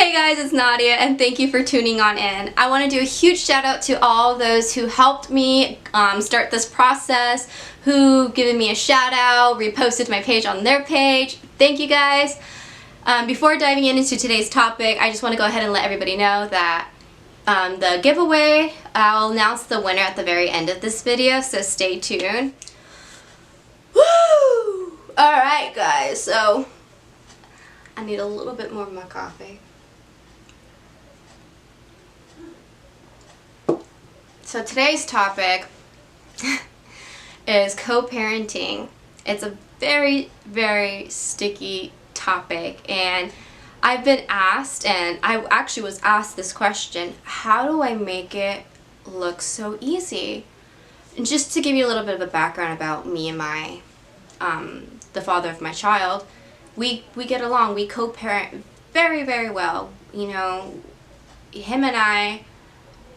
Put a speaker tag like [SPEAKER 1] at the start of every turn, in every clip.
[SPEAKER 1] Hey guys, it's Nadia and thank you for tuning on in. I want to do a huge shout out to all those who helped me start this process, who given me a shout out, reposted my page on their page. Thank you guys. Before diving into today's topic, I just want to go ahead and let everybody know that the giveaway, I'll announce the winner at the very end of this video, so stay tuned. Woo! Alright guys, so I need a little bit more of my coffee. So today's topic is co-parenting. It's a very, very sticky topic, and I've been asked, and I actually was asked this question: how do I make it look so easy? And just to give you a little bit of a background about me and my the father of my child, we get along. We co-parent very, very well. You know, him and I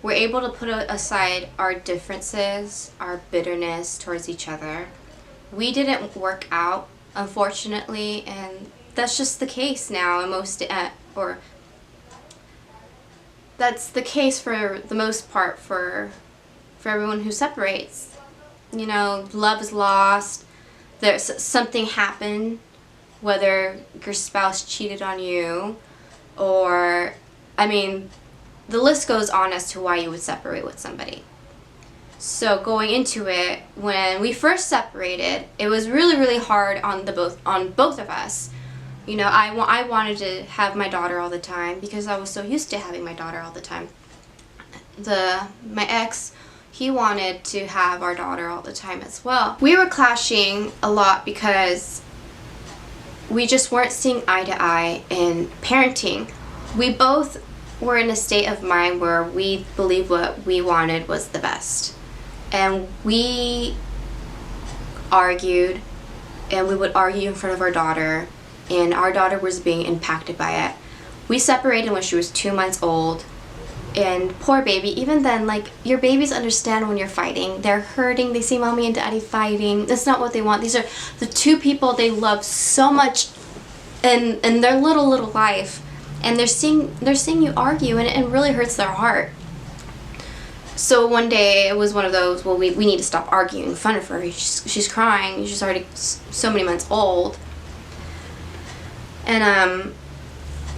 [SPEAKER 1] were able to put aside our differences, our bitterness towards each other. We didn't work out, unfortunately, and that's just the case now. That's the case for the most part for everyone who separates. You know, love is lost. There's something happened, whether your spouse cheated on you, or, I mean, the list goes on as to why you would separate with somebody. So going into it, when we first separated, it was really, really hard on both of us. You know, I wanted to have my daughter all the time because I was so used to having my daughter all the time. My ex, he wanted to have our daughter all the time as well. We were clashing a lot because we just weren't seeing eye to eye in parenting. We both were in a state of mind where we believed what we wanted was the best. And we argued, and we would argue in front of our daughter, and our daughter was being impacted by it. We separated when she was 2 months old, and poor baby, even then, like, your babies understand when you're fighting. They're hurting, they see mommy and daddy fighting. That's not what they want. These are the two people they love so much in their little life, and they're seeing you argue, and it really hurts their heart. So one day it was one of those, well, we need to stop arguing in front of her. She's crying. She's already so many months old. And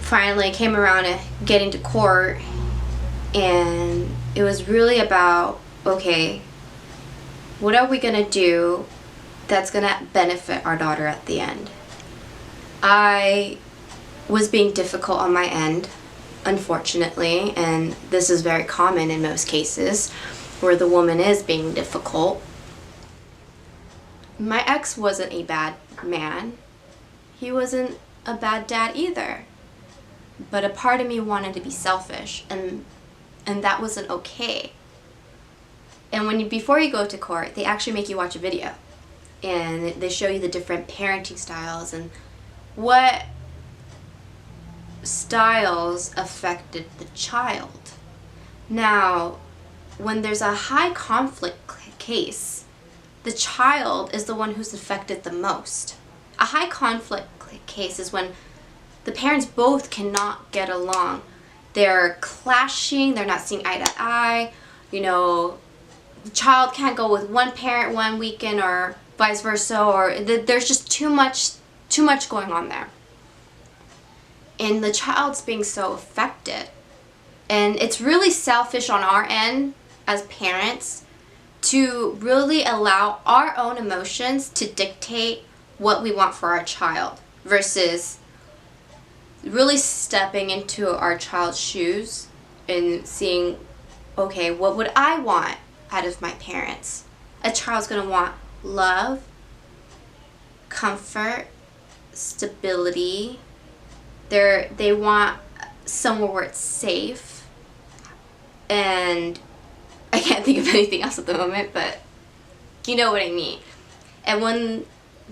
[SPEAKER 1] finally came around to getting to court, and it was really about, okay, what are we gonna do that's gonna benefit our daughter at the end? I was being difficult on my end, unfortunately, and this is very common in most cases where the woman is being difficult. My ex wasn't a bad man. He wasn't a bad dad either. But a part of me wanted to be selfish, and that wasn't okay. And before you go to court, they actually make you watch a video, and they show you the different parenting styles and what styles affected the child. Now, when there's a high conflict case, the child is the one who's affected the most. A high conflict case is when the parents both cannot get along. They're clashing, they're not seeing eye to eye. You know, the child can't go with one parent one weekend or vice versa, or there's just too much going on there. And the child's being so affected. And it's really selfish on our end as parents to really allow our own emotions to dictate what we want for our child versus really stepping into our child's shoes and seeing, okay, what would I want out of my parents? A child's gonna want love, comfort, stability. They want somewhere where it's safe, and I can't think of anything else at the moment, but you know what I mean. And when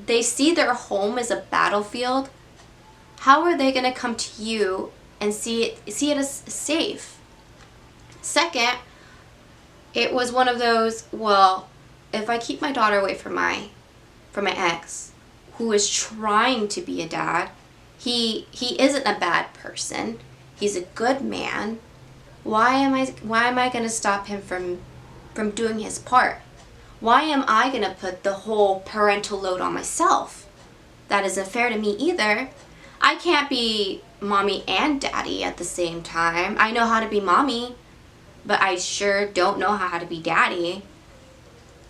[SPEAKER 1] they see their home as a battlefield, how are they going to come to you and see it as safe? Second, it was one of those, well, if I keep my daughter away from my ex, who is trying to be a dad, he isn't a bad person. He's a good man. Why am I going to stop him from doing his part? Why am I going to put the whole parental load on myself? That isn't fair to me either. I can't be mommy and daddy at the same time. I know how to be mommy, but I sure don't know how to be daddy.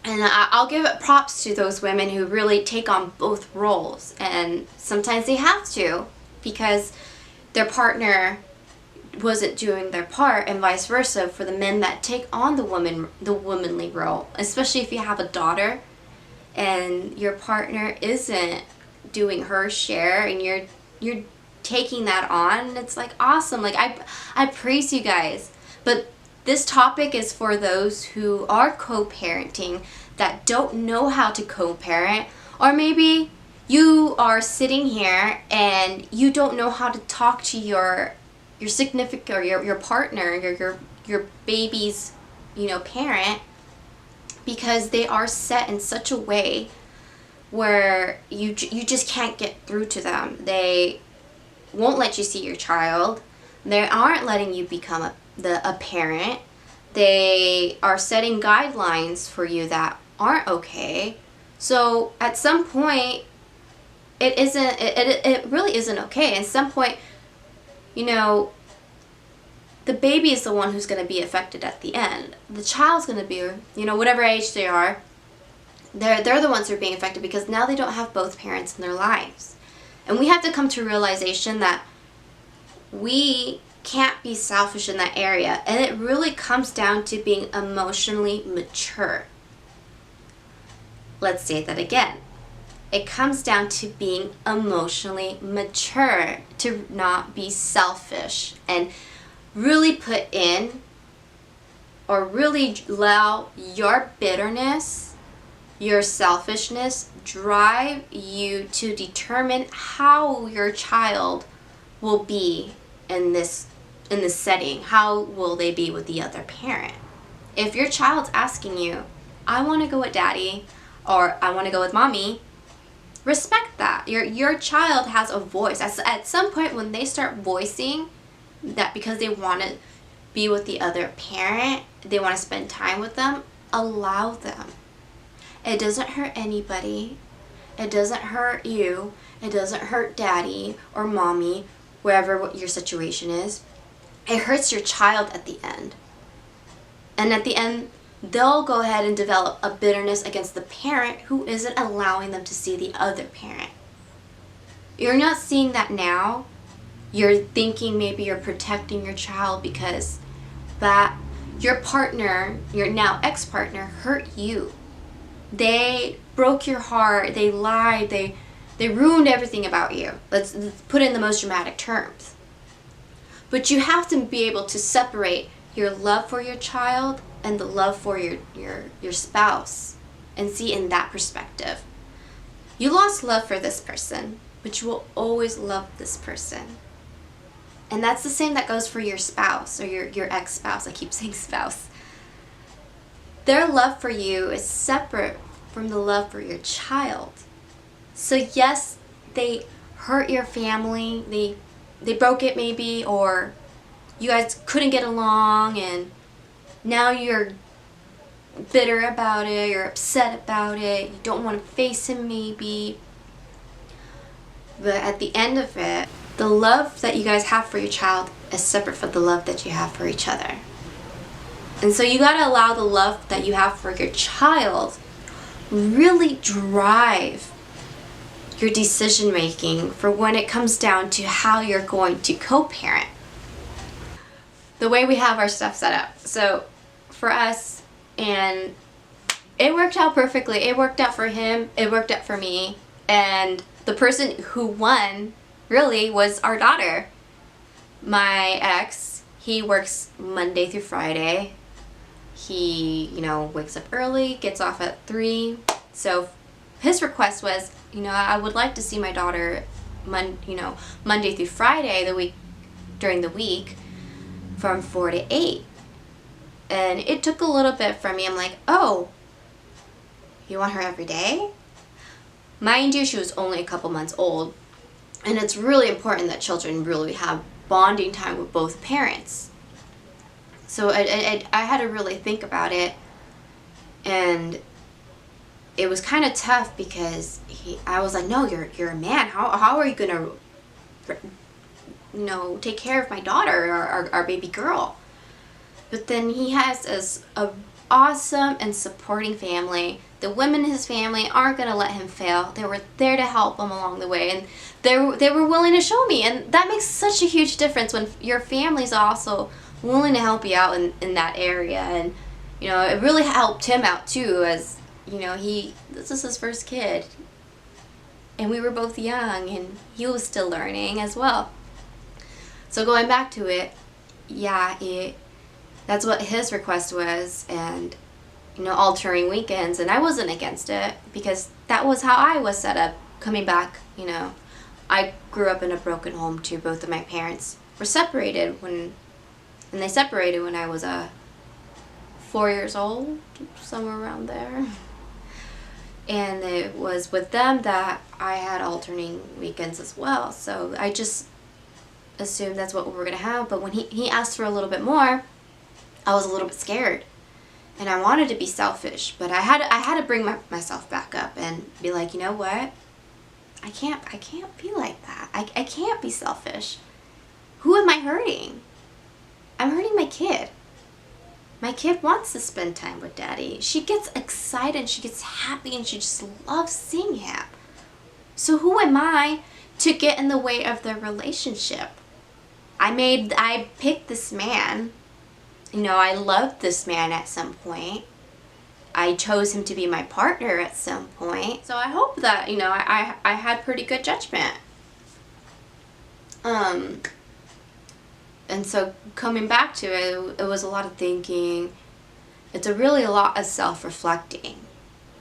[SPEAKER 1] And I'll give it props to those women who really take on both roles. And sometimes they have to because their partner wasn't doing their part, and vice versa for the men that take on the womanly role. Especially if you have a daughter and your partner isn't doing her share and you're taking that on. It's like awesome. Like I praise you guys. But this topic is for those who are co-parenting that don't know how to co-parent, or maybe you are sitting here and you don't know how to talk to your significant or your partner, your baby's, parent, because they are set in such a way where you just can't get through to them. They won't let you see your child. They aren't letting you become a parent. They are setting guidelines for you that aren't okay. So at some point, it really isn't okay. At some point, the baby is the one who's going to be affected at the end. The child's going to be, whatever age they are, they're the ones who are being affected because now they don't have both parents in their lives. And we have to come to a realization that we can't be selfish in that area. And it really comes down to being emotionally mature. Let's say that again. It comes down to being emotionally mature, to not be selfish and really put in or really allow your bitterness, your selfishness drive you to determine how your child will be in this setting. How will they be with the other parent? If your child's asking you, I want to go with daddy, or I want to go with mommy, respect that. Your child has a voice. At some point when they start voicing that because they want to be with the other parent, they want to spend time with them, allow them. It doesn't hurt anybody. It doesn't hurt you. It doesn't hurt daddy or mommy, wherever what your situation is. It hurts your child at the end. And at the end, they'll go ahead and develop a bitterness against the parent who isn't allowing them to see the other parent. You're not seeing that now. You're thinking maybe you're protecting your child because that your partner, your now ex-partner, hurt you. They broke your heart. They lied. They ruined everything about you. Let's put it in the most dramatic terms. But you have to be able to separate your love for your child and the love for your spouse and see in that perspective. You lost love for this person, but you will always love this person. And that's the same that goes for your spouse or your ex-spouse. I keep saying spouse. Their love for you is separate from the love for your child. So yes, they hurt your family. They broke it maybe, or you guys couldn't get along and now you're bitter about it, you're upset about it, you don't want to face him maybe. But at the end of it, the love that you guys have for your child is separate from the love that you have for each other. And so you gotta allow the love that you have for your child really drive your decision making for when it comes down to how you're going to co-parent. The way we have our stuff set up. So for us, and it worked out perfectly. It worked out for him, it worked out for me, and the person who won really was our daughter. My ex, he works Monday through Friday. He, wakes up early, gets off at 3. So his request was, I would like to see my daughter Monday through Friday during the week from 4 to 8. And it took a little bit for me. I'm like, oh, you want her every day? Mind you, she was only a couple months old. And it's really important that children really have bonding time with both parents. So I had to really think about it, and it was kind of tough because I was like, no, you're a man. How are you gonna, take care of my daughter, or our baby girl? But then he has a awesome and supporting family. The women in his family aren't gonna let him fail. They were there to help him along the way, and they were willing to show me. And that makes such a huge difference when your family's also willing to help you out in that area. And it really helped him out too, as this is his first kid, and we were both young, and he was still learning as well. So going back to it, yeah, that's what his request was, and altering weekends, and I wasn't against it because that was how I was set up coming back. I grew up in a broken home too. Both of my parents were separated and they separated when I was 4 years old, somewhere around there. And it was with them that I had alternating weekends as well. So I just assumed that's what we were going to have. But when he asked for a little bit more, I was a little bit scared. And I wanted to be selfish. But I had to bring myself back up and be like, you know what? I can't be like that. I can't be selfish. Who am I hurting? I'm hurting my kid. My kid wants to spend time with daddy. She gets excited, she gets happy, and she just loves seeing him. So who am I to get in the way of their relationship? I picked this man. I loved this man at some point. I chose him to be my partner at some point. So I hope that, I had pretty good judgment. And so coming back to it, it was a lot of thinking. It's really a lot of self-reflecting,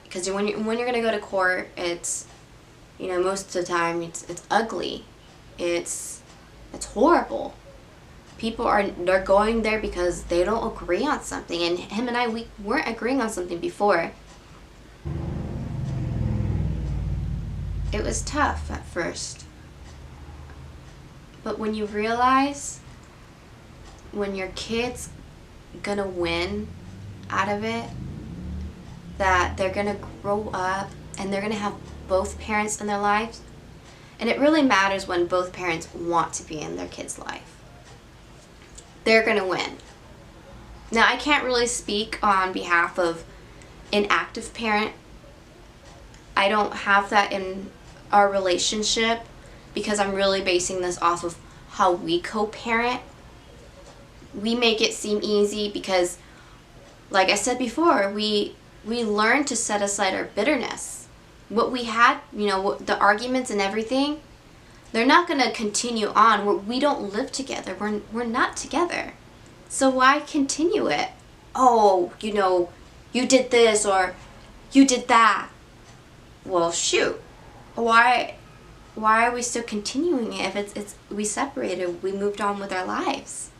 [SPEAKER 1] because when you're going to go to court, it's most of the time it's ugly, it's horrible. People they're going there because they don't agree on something, and him and we weren't agreeing on something before. It was tough at first, but when you realize when your kid's gonna win out of it, that they're gonna grow up and they're gonna have both parents in their lives, and it really matters when both parents want to be in their kid's life, they're gonna win. Now, I can't really speak on behalf of an active parent. I don't have that in our relationship because I'm really basing this off of how we co-parent. We make it seem easy because, like I said before, we learn to set aside our bitterness. What we had, the arguments and everything, they're not going to continue on. We don't live together. We're not together. So why continue it? Oh, you did this or you did that. Well, shoot. Why are we still continuing it if it's we separated, we moved on with our lives?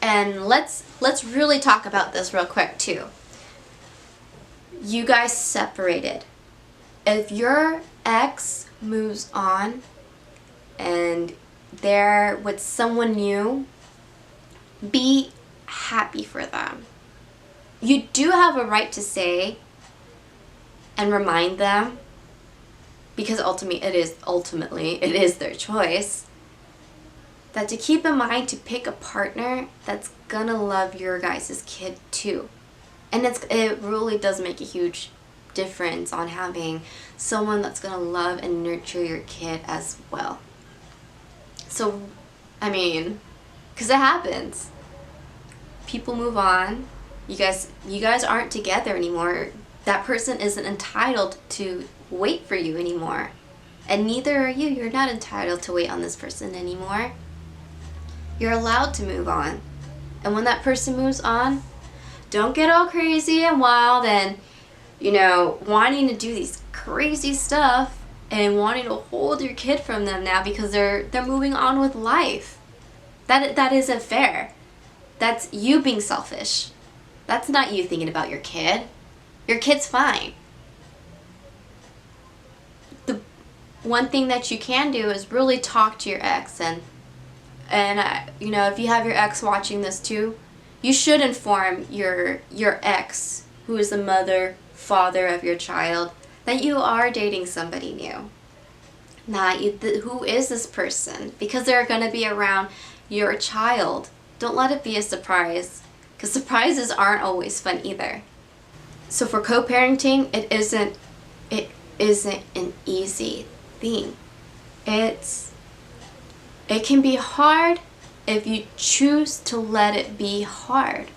[SPEAKER 1] And let's really talk about this real quick too. You guys separated. If your ex moves on and they're with someone new, be happy for them. You do have a right to say and remind them, because ultimately it is their choice, that to keep in mind to pick a partner that's gonna love your guys' kid too. And it really does make a huge difference on having someone that's gonna love and nurture your kid as well. So, because it happens. People move on. You guys aren't together anymore. That person isn't entitled to wait for you anymore. And neither are you. You're not entitled to wait on this person anymore. You're allowed to move on. And when that person moves on, don't get all crazy and wild and, wanting to do these crazy stuff and wanting to hold your kid from them now because they're moving on with life. That isn't fair. That's you being selfish. That's not you thinking about your kid. Your kid's fine. The one thing that you can do is really talk to your ex and And you know, if you have your ex watching this too, you should inform your ex, who is the mother, father of your child, that you are dating somebody new. Who is this person? Because they're going to be around your child. Don't let it be a surprise, because surprises aren't always fun either. So for co-parenting, it isn't an easy thing. It can be hard if you choose to let it be hard.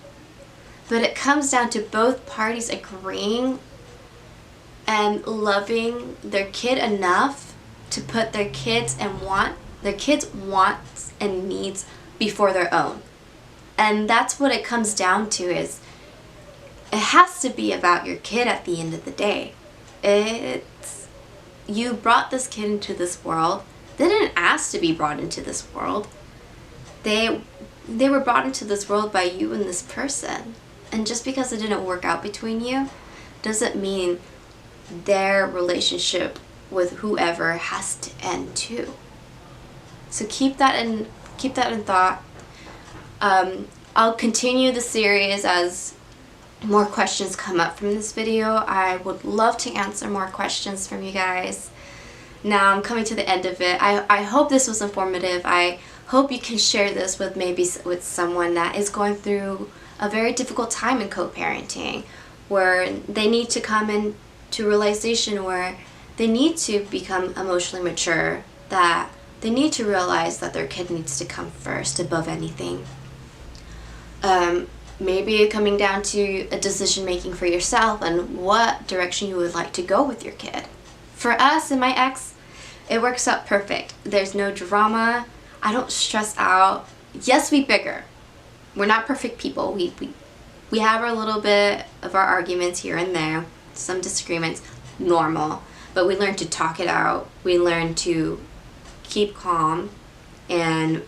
[SPEAKER 1] But it comes down to both parties agreeing and loving their kid enough to put their kids' wants and needs before their own. And that's what it comes down to, is it has to be about your kid at the end of the day. You brought this kid into this world. They didn't ask to be brought into this world. They were brought into this world by you and this person. And just because it didn't work out between you doesn't mean their relationship with whoever has to end too. So keep that in thought. I'll continue the series as more questions come up from this video. I would love to answer more questions from you guys. Now I'm coming to the end of it. I hope this was informative. I hope you can share this with someone that is going through a very difficult time in co-parenting, where they need to come into realization where they need to become emotionally mature, that they need to realize that their kid needs to come first above anything. Maybe coming down to a decision making for yourself and what direction you would like to go with your kid. For us and my ex, it works out perfect. There's no drama. I don't stress out. Yes, we bigger. We're not perfect people. We have a little bit of our arguments here and there, some disagreements, normal. But we learn to talk it out. We learn to keep calm and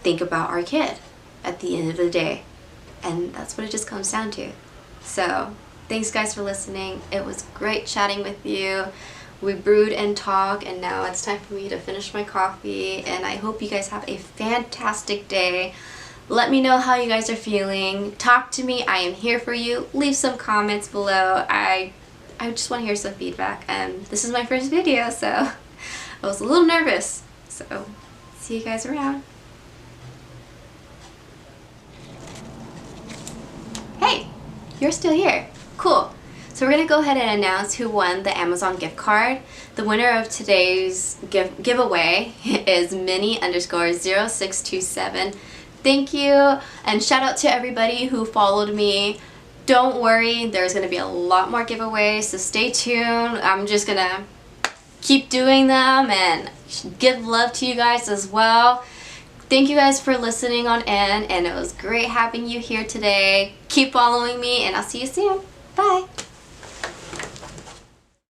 [SPEAKER 1] think about our kid at the end of the day. And that's what it just comes down to. So thanks guys for listening. It was great chatting with you. We brewed and talked, and now it's time for me to finish my coffee. And I hope you guys have a fantastic day. Let me know how you guys are feeling. Talk to me. I am here for you. Leave some comments below. I just want to hear some feedback. And this is my first video, so I was a little nervous. So see you guys around. Hey, you're still here. Cool. So we're going to go ahead and announce who won the Amazon gift card. The winner of today's giveaway is Minnie_0627. Thank you, and shout out to everybody who followed me. Don't worry, there's going to be a lot more giveaways, so stay tuned. I'm just going to keep doing them and give love to you guys as well. Thank you guys for listening on in, and it was great having you here today. Keep following me, and I'll see you soon. Bye.